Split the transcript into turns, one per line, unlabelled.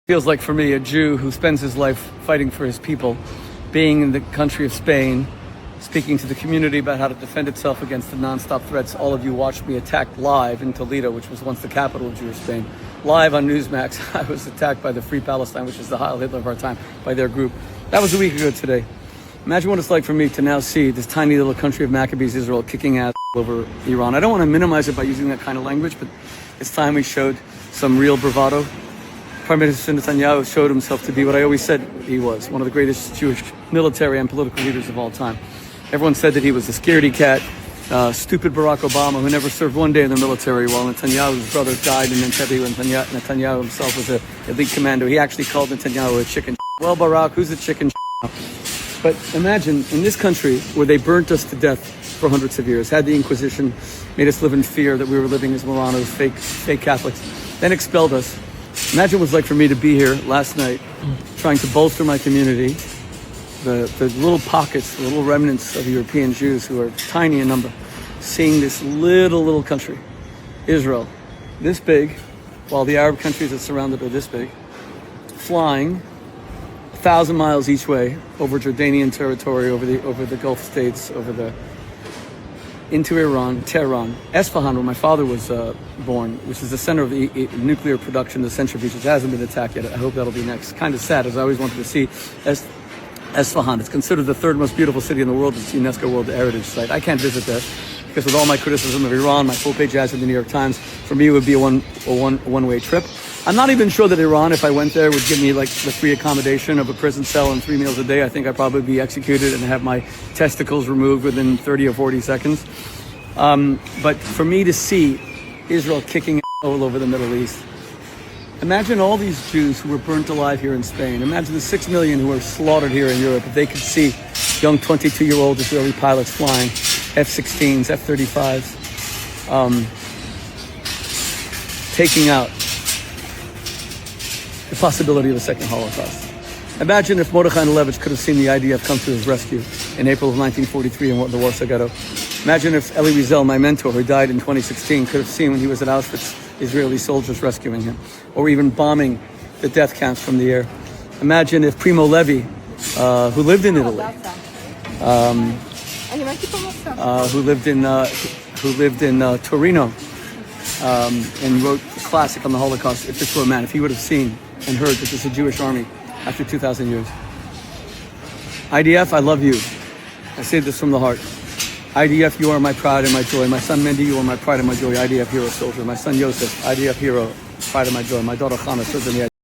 Feels like for me, a Jew who spends his life fighting for his people, being in the country of Spain, speaking to the community about how to defend itself against the non-stop threats. All of you watched me attacked live in Toledo, which was once the capital of Jewish Spain. Live on Newsmax, I was attacked by the Free Palestine, which is the Heil Hitler of our time, by their group. That was a week ago today. Imagine what it's like for me to now see this tiny little country of Maccabees, Israel, kicking ass over Iran. I don't want to minimize it by using that kind of language, but it's time we showed some real bravado. Prime Minister Netanyahu showed himself to be what I always said he was, one of the greatest Jewish military and political leaders of all time. Everyone said that he was a scaredy cat, stupid Barack Obama, who never served one day in the military, while Netanyahu's brother died in Entebbe when Netanyahu himself was an elite commando. He actually called Netanyahu a chicken. Well, Barack, who's a chicken? But imagine, in this country, where they burnt us to death for hundreds of years, had the Inquisition, made us live in fear that we were living as Moranos, fake Catholics, then expelled us. Imagine what it was like for me to be here last night, trying to bolster my community, the little pockets, the little remnants of European Jews who are tiny in number, seeing this little country, Israel, this big, while the Arab countries that surround it are this big, flying 1,000 miles each way over Jordanian territory, over the Gulf states, into Iran, Tehran, Esfahan, where my father was born, which is the center of the nuclear production, the centrifuge, which hasn't been attacked yet. I hope that'll be next. Kind of sad, as I always wanted to see Esfahan. It's considered the third most beautiful city in the world. It's a UNESCO World Heritage Site. I can't visit there because with all my criticism of Iran, my full-page ads in the New York Times, for me it would be a one-way trip. I'm not even sure that Iran, if I went there, would give me like the free accommodation of a prison cell and 3 meals a day. I think I'd probably be executed and have my testicles removed within 30 or 40 seconds. But for me to see Israel kicking all over the Middle East, imagine all these Jews who were burnt alive here in Spain. Imagine the 6 million who were slaughtered here in Europe. If they could see young 22-year-old Israeli pilots flying F-16s, F-35s, taking out the possibility of a second Holocaust. Imagine if Mordechai Levitch could have seen the IDF come to his rescue in April of 1943 in the Warsaw Ghetto. Imagine if Elie Wiesel, my mentor, who died in 2016, could have seen when he was at Auschwitz, Israeli soldiers rescuing him, or even bombing the death camps from the air. Imagine if Primo Levi, who lived in Italy, who lived in Torino, and wrote a classic on the Holocaust, if this were a man, if he would have seen and heard that there's a Jewish army after 2,000 years. IDF, I love you. I say this from the heart. IDF, you are my pride and my joy. My son Mendy, you are my pride and my joy. IDF hero soldier. My son Yosef, IDF hero, pride and my joy. My daughter Chana served in the